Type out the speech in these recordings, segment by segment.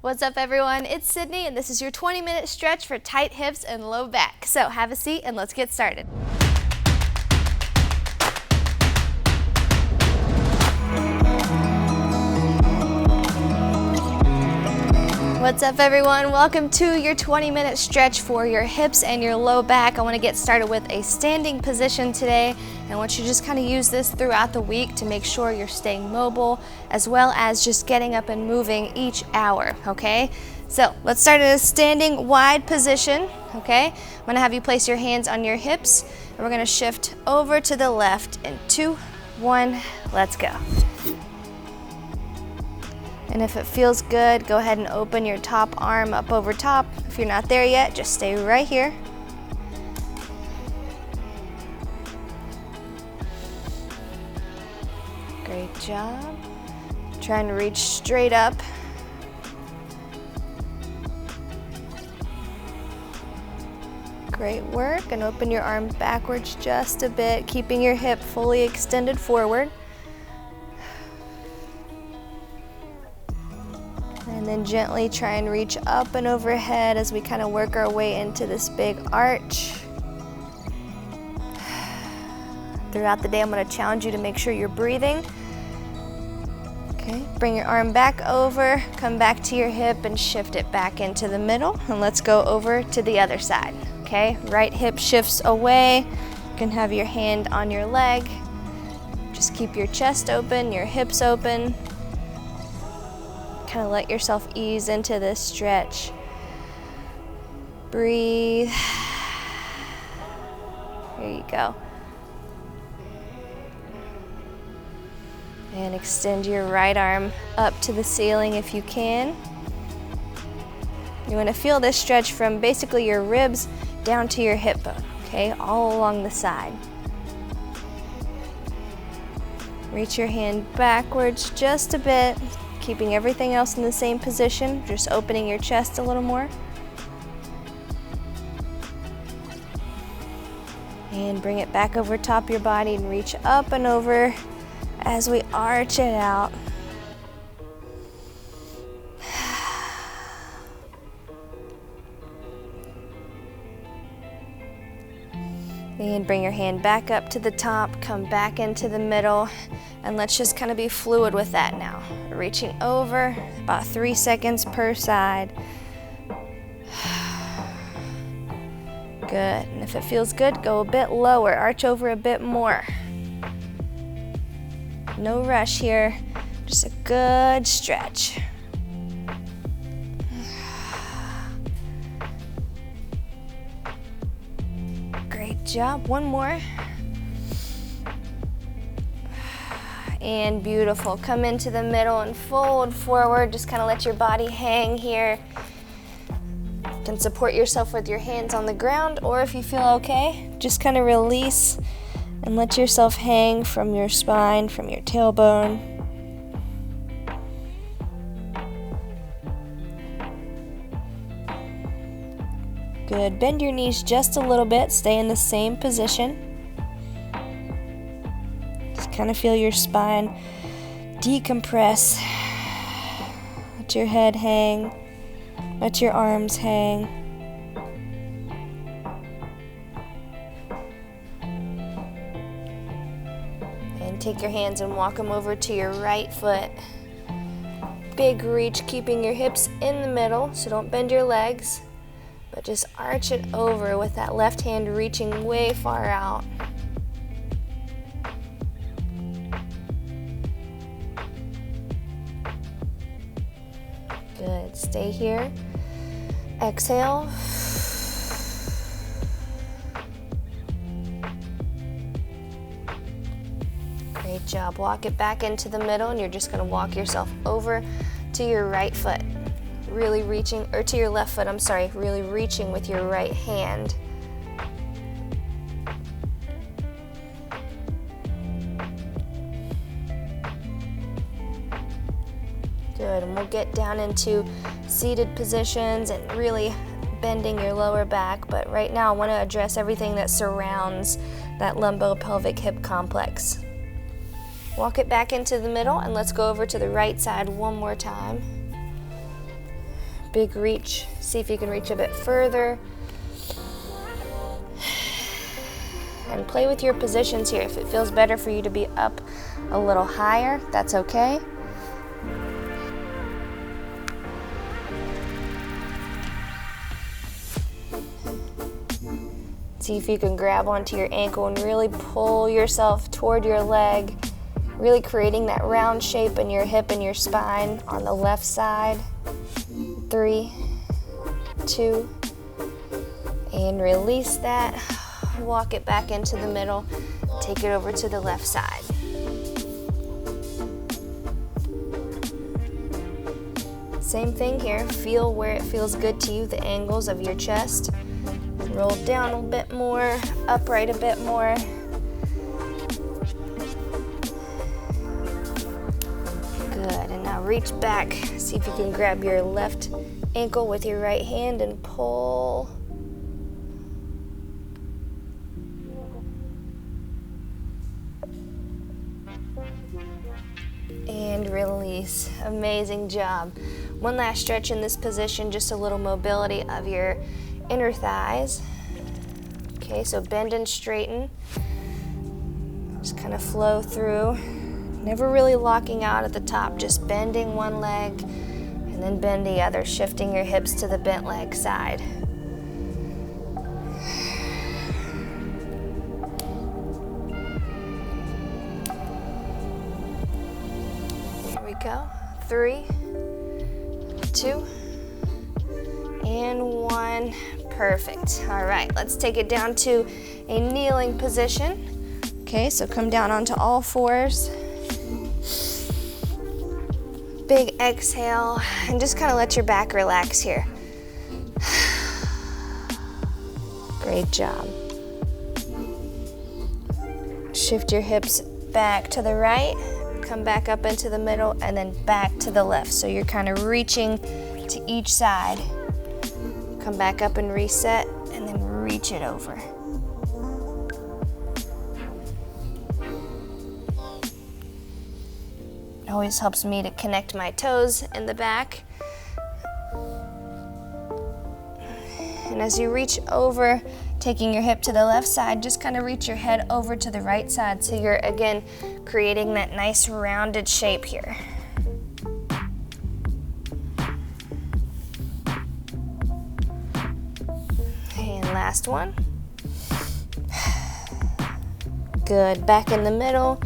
What's up everyone, it's Sydney and this is your 20-minute stretch for tight hips and low back. So have a seat and let's get started. What's up everyone, welcome to your 20-minute stretch for your hips and your low back. I want to get started with a standing position today. And I want you to just kind of use this throughout the week to make sure you're staying mobile as well as just getting up and moving each hour, okay? So let's start in a standing wide position, okay? I'm going to have you place your hands on your hips and we're going to shift over to the left in 2, 1, let's go. And if it feels good, go ahead and open your top arm up over top. If you're not there yet, just stay right here. Great job. Trying to reach straight up. Great work, and open your arm backwards just a bit, keeping your hip fully extended forward. And then gently try and reach up and overhead as we kind of work our way into this big arch. Throughout the day, I'm going to challenge you to make sure you're breathing. Okay, bring your arm back over, come back to your hip and shift it back into the middle. And let's go over to the other side. Okay, right hip shifts away. You can have your hand on your leg. Just keep your chest open, your hips open. Kind of let yourself ease into this stretch. Breathe. Here you go. And extend your right arm up to the ceiling if you can. You want to feel this stretch from basically your ribs down to your hip bone, okay, all along the side. Reach your hand backwards just a bit, keeping everything else in the same position, just opening your chest a little more. And bring it back over top of your body and reach up and over as we arch it out. And bring your hand back up to the top, come back into the middle, and let's just kind of be fluid with that now. Reaching over, about 3 seconds per side. Good, and if it feels good, go a bit lower, arch over a bit more. No rush here, just a good stretch. Great job, one more. And beautiful, come into the middle and fold forward, just kind of let your body hang here. You can support yourself with your hands on the ground, or if you feel okay, just kind of release and let yourself hang from your spine, from your tailbone. Good, bend your knees just a little bit, stay in the same position. Just kind of feel your spine decompress. Let your head hang, let your arms hang. And take your hands and walk them over to your right foot. Big reach, keeping your hips in the middle, so don't bend your legs. But just arch it over with that left hand reaching way far out. Good, stay here. Exhale. Great job, walk it back into the middle and you're just gonna walk yourself over to your right foot. Really reaching, or to your left foot, I'm sorry, really reaching with your right hand. Good, and we'll get down into seated positions and really bending your lower back, but right now I want to address everything that surrounds that lumbo-pelvic hip complex. Walk it back into the middle and let's go over to the right side one more time. big reach. See if you can reach a bit further. And play with your positions here. If it feels better for you to be up a little higher, that's okay. See if you can grab onto your ankle and really pull yourself toward your leg, really creating that round shape in your hip and your spine on the left side. 3, 2, and release that. Walk it back into the middle, take it over to the left side. Same thing here, feel where it feels good to you, the angles of your chest. Roll down a bit more, upright a bit more. Good, and now reach back. See if you can grab your left ankle with your right hand and pull. And release. Amazing job. One last stretch in this position, just a little mobility of your inner thighs. Okay, so bend and straighten. Just kind of flow through. Never really locking out at the top, just bending one leg and then bend the other, shifting your hips to the bent leg side. Here we go. 3, 2, and 1. Perfect. All right, let's take it down to a kneeling position. Okay, so come down onto all fours. Big exhale, and just kind of let your back relax here. Great job. Shift your hips back to the right, come back up into the middle, and then back to the left. So you're kind of reaching to each side. Come back up and reset, and then reach it over. It always helps me to connect my toes in the back. And as you reach over, taking your hip to the left side, just kind of reach your head over to the right side. So you're, again, creating that nice rounded shape here. Last one. Good. Back in the middle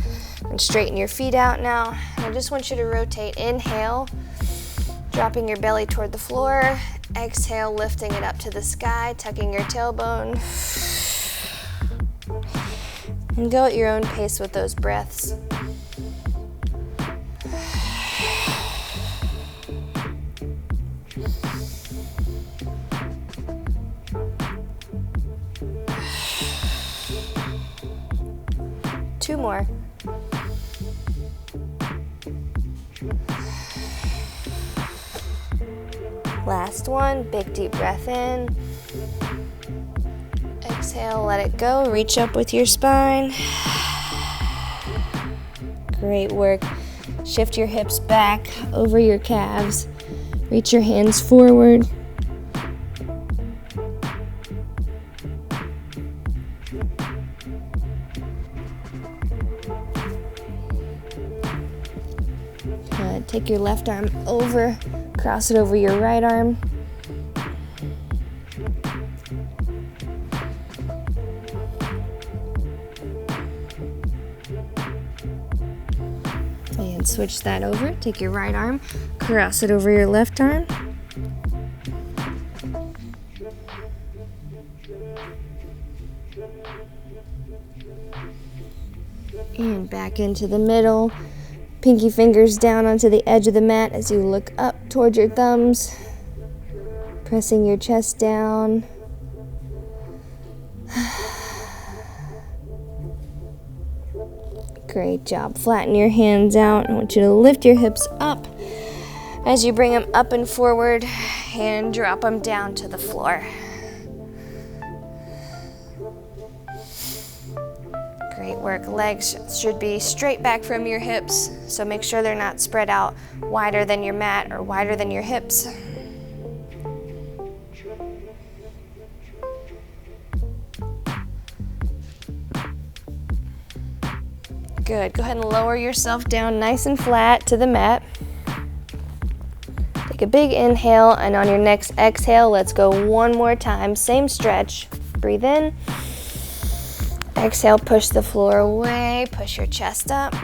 and straighten your feet out now. I just want you to rotate. Inhale, dropping your belly toward the floor. Exhale, lifting it up to the sky, tucking your tailbone. And go at your own pace with those breaths. Two more. Last one, big deep breath in. Exhale, let it go. Reach up with your spine. Great work. Shift your hips back over your calves. Reach your hands forward. Take your left arm over, cross it over your right arm. And switch that over. Take your right arm, cross it over your left arm. And back into the middle. Pinky fingers down onto the edge of the mat as you look up towards your thumbs, pressing your chest down. Great job. Flatten your hands out. I want you to lift your hips up as you bring them up and forward and drop them down to the floor. Great work. Legs should be straight back from your hips, so make sure they're not spread out wider than your mat or wider than your hips. Good, go ahead and lower yourself down nice and flat to the mat. Take a big inhale, and on your next exhale, let's go one more time. Same stretch. Breathe in. Exhale, push the floor away, push your chest up.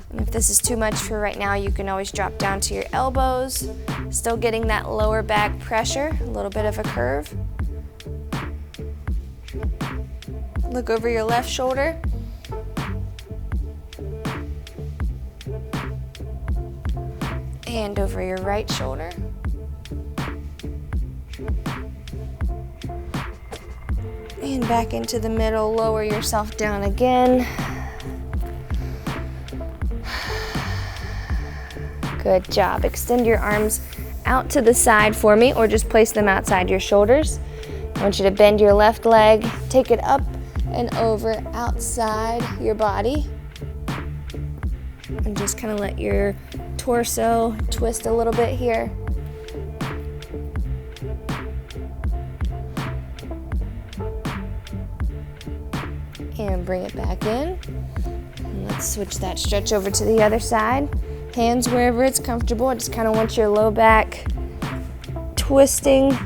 And if this is too much for right now, you can always drop down to your elbows. Still getting that lower back pressure, a little bit of a curve. Look over your left shoulder. And over your right shoulder. And back into the middle, lower yourself down again. Good job. Extend your arms out to the side for me, or just place them outside your shoulders. I want you to bend your left leg, take it up and over outside your body. And just kind of let your torso twist a little bit here. And bring it back in. And let's switch that stretch over to the other side. Hands wherever it's comfortable. I just kind of want your low back twisting.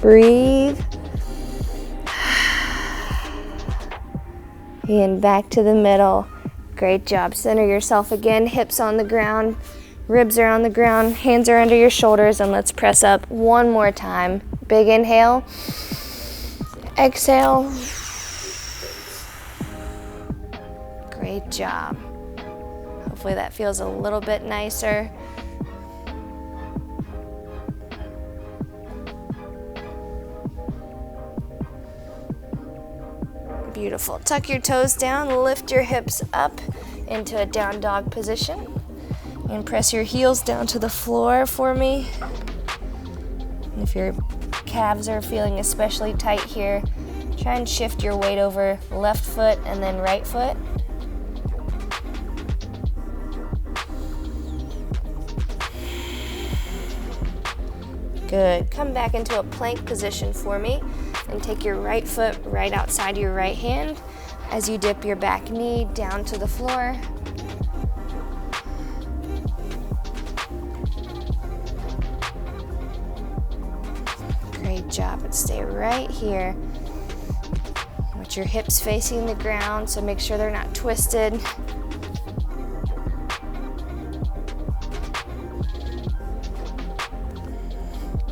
Breathe. And back to the middle. Great job. Center yourself again. Hips on the ground. Ribs are on the ground. Hands are under your shoulders. And let's press up one more time. Big inhale. Exhale. Great job. Hopefully that feels a little bit nicer. Beautiful. Tuck your toes down, lift your hips up into a down dog position, and press your heels down to the floor for me. And if your calves are feeling especially tight here, try and shift your weight over left foot and then right foot. Good. Come back into a plank position for me. And take your right foot right outside your right hand as you dip your back knee down to the floor. Great job, and stay right here with your hips facing the ground, so make sure they're not twisted.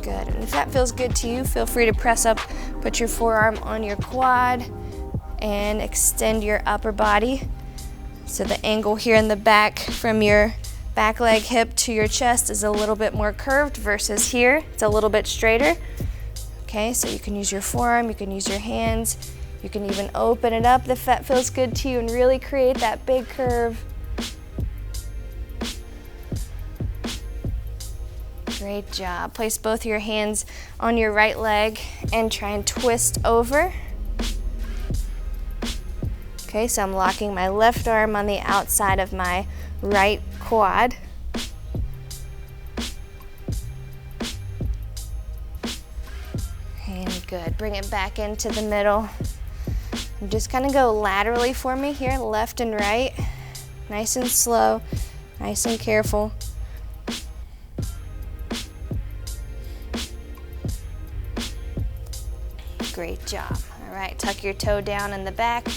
Good, and if that feels good to you, feel free to press up. Put your forearm on your quad and extend your upper body. So the angle here in the back from your back leg hip to your chest is a little bit more curved versus here. It's a little bit straighter. Okay, so you can use your forearm, you can use your hands, you can even open it up if that feels good to you and really create that big curve. Great job. Place both your hands on your right leg and try and twist over. Okay, so I'm locking my left arm on the outside of my right quad. And good. Bring it back into the middle. And just kind of go laterally for me here, left and right. Nice and slow, nice and careful. Great job. All right, tuck your toe down in the back.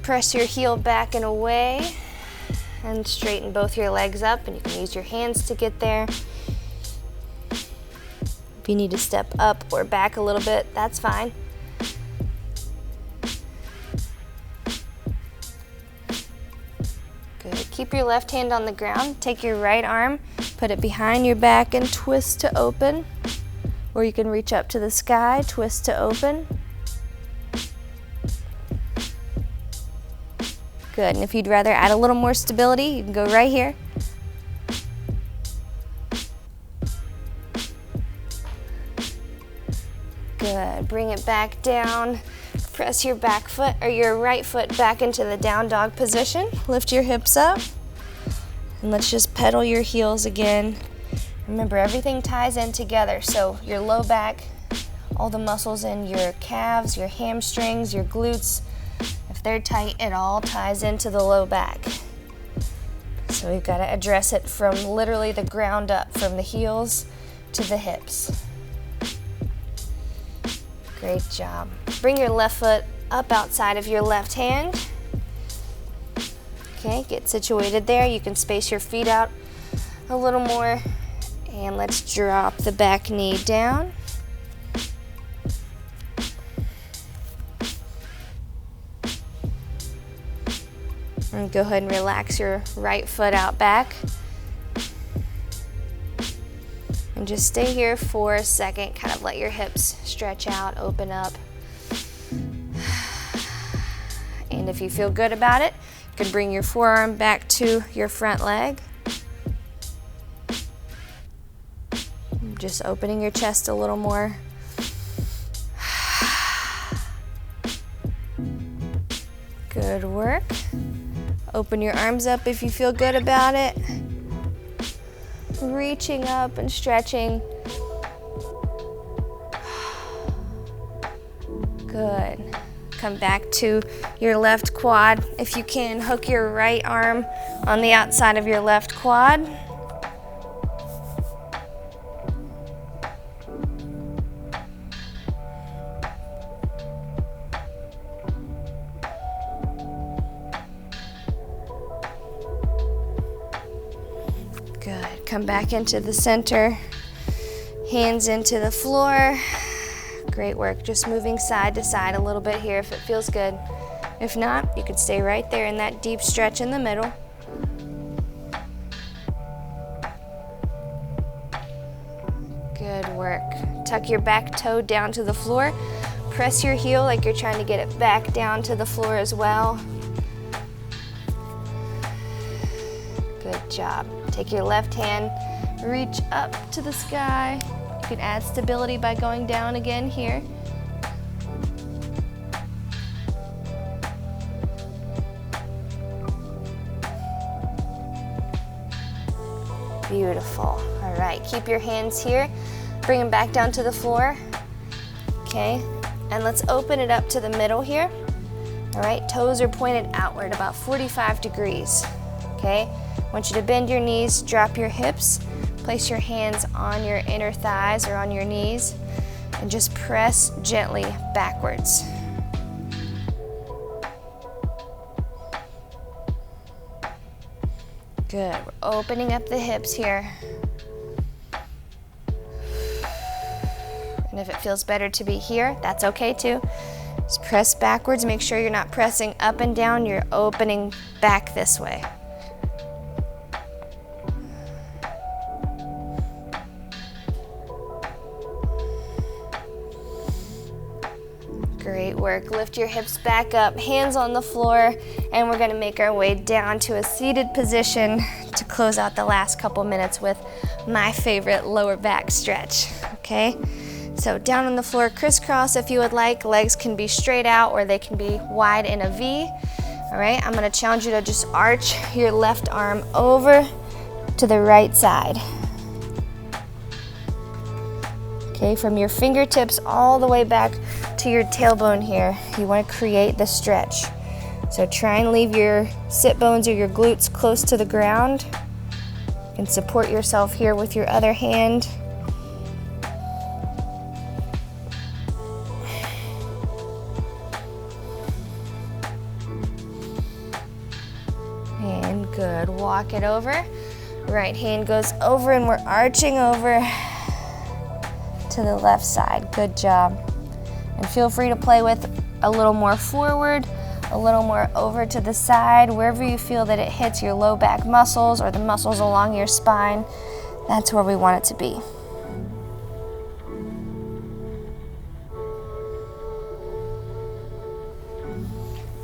Press your heel back and away and straighten both your legs up, and you can use your hands to get there. If you need to step up or back a little bit, that's fine. Good. Keep your left hand on the ground. Take your right arm, put it behind your back and twist to open. Or you can reach up to the sky, twist to open. Good, and if you'd rather add a little more stability, you can go right here. Good, bring it back down. Press your back foot or your right foot back into the down dog position. Lift your hips up. And let's just pedal your heels again. Remember, everything ties in together. So your low back, all the muscles in your calves, your hamstrings, your glutes, if they're tight, it all ties into the low back. So we've got to address it from literally the ground up, from the heels to the hips. Great job. Bring your left foot up outside of your left hand. Okay, get situated there. You can space your feet out a little more. And let's drop the back knee down. And go ahead and relax your right foot out back. And just stay here for a second. Kind of let your hips stretch out, open up. And if you feel good about it, you can bring your forearm back to your front leg. Just opening your chest a little more. Good work. Open your arms up if you feel good about it. Reaching up and stretching. Good. Come back to your left quad. If you can, hook your right arm on the outside of your left quad. Good. Come back into the center. Hands into the floor. Great work. Just moving side to side a little bit here if it feels good. If not, you can stay right there in that deep stretch in the middle. Good work. Tuck your back toe down to the floor. Press your heel like you're trying to get it back down to the floor as well. Good job. Take your left hand, reach up to the sky. You can add stability by going down again here. Beautiful. All right, keep your hands here. Bring them back down to the floor. Okay, and let's open it up to the middle here. All right, toes are pointed outward about 45 degrees. Okay, I want you to bend your knees, drop your hips, place your hands on your inner thighs or on your knees, and just press gently backwards. Good. We're opening up the hips here. And if it feels better to be here, that's okay too. Just press backwards. Make sure you're not pressing up and down. You're opening back this way. Great work. Lift your hips back up, hands on the floor, and we're going to make our way down to a seated position to close out the last couple minutes with my favorite lower back stretch. Okay? So down on the floor, crisscross if you would like. Legs can be straight out or they can be wide in a V. All right? I'm going to challenge you to just arch your left arm over to the right side. Okay, from your fingertips all the way back to your tailbone here, you want to create the stretch. So try and leave your sit bones or your glutes close to the ground. You can support yourself here with your other hand. And good, walk it over. Right hand goes over and we're arching over to the left side. Good job. And feel free to play with a little more forward, a little more over to the side, wherever you feel that it hits your low back muscles or the muscles along your spine. That's where we want it to be.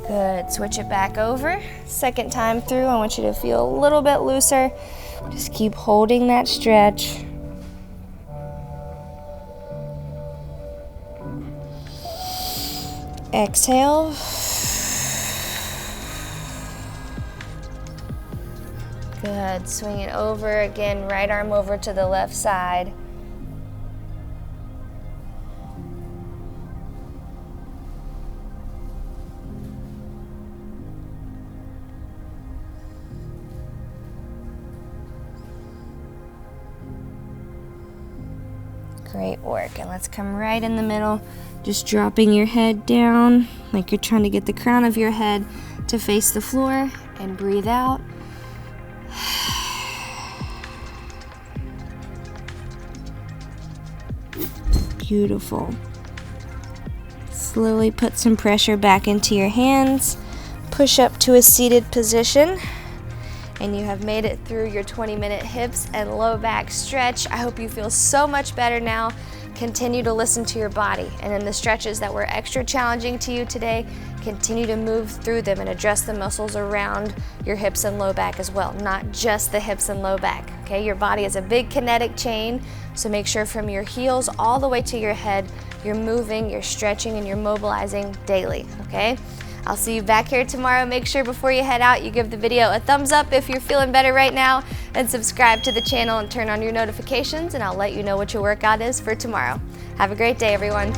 Good. Switch it back over. Second time through, I want you to feel a little bit looser. Just keep holding that stretch. Exhale. Good, swing it over again, right arm over to the left side. Great work, and let's come right in the middle, just dropping your head down like you're trying to get the crown of your head to face the floor, and breathe out. Beautiful. Slowly put some pressure back into your hands, push up to a seated position. And you have made it through your 20-minute hips and low back stretch. I hope you feel so much better now. Continue to listen to your body, and in the stretches that were extra challenging to you today, continue to move through them and address the muscles around your hips and low back as well, not just the hips and low back, okay? Your body is a big kinetic chain, so make sure from your heels all the way to your head, you're moving, you're stretching, and you're mobilizing daily, okay? I'll see you back here tomorrow. Make sure before you head out, you give the video a thumbs up if you're feeling better right now, and subscribe to the channel and turn on your notifications, and I'll let you know what your workout is for tomorrow. Have a great day, everyone.